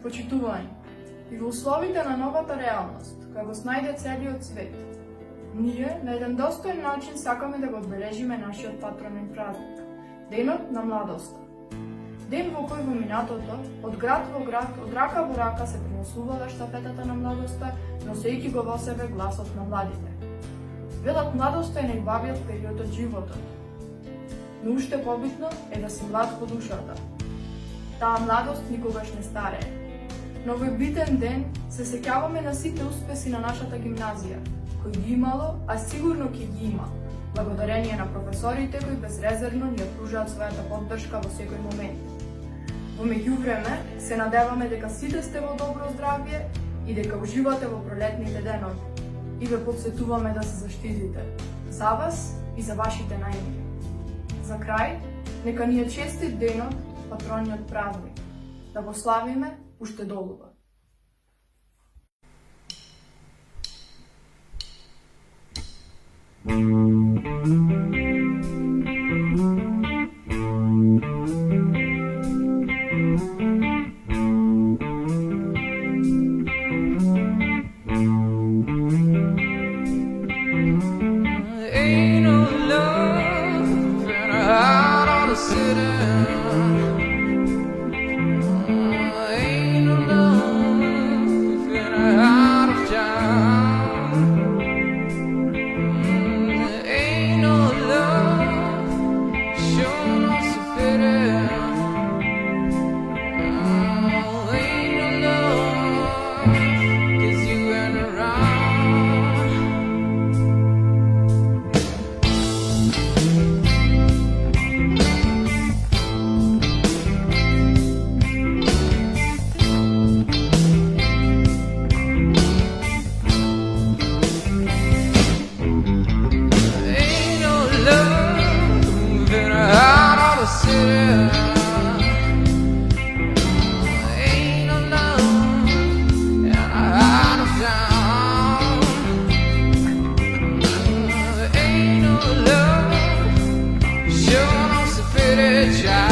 Почитување. И во условите на новата реалност, која го снајде целиот свет, ние на еден достоен начин сакаме да го одбележиме нашиот патронен празник, Денот на младоста. Ден во кој во минатото, од град во град, од рака во рака се пренесувала штафетата на младоста, носејќи го во себе гласот на младите. Велат младоста е најбавиот период од животот. Но уште побитно е да си млад по душата. Таа младост никогаш не старее. На овој битен ден се сеќаваме на сите успеси на нашата гимназија, кои ги имало, а сигурно ќе ги има, благодарение на професорите кои безрезервно ни ја пружаат својата поддршка во секој момент. Во меѓувреме, се надеваме дека сите сте во добро здравје и дека уживате во пролетните денови. И ве подсетуваме да се заштитите, за вас и за вашите најмили. За крај, нека ни е честит денот, патрониот празник, да го славиме уште долува. Ain't no love in a heart on the city. Ain't no love in a heart of town. Ain't no love, sure not so pity. Ain't no love, 'cause you ain't around. Ain't no love in a heart of the city. Ain't no love in a heart of town. Ain't no love, sure not so pretty, child.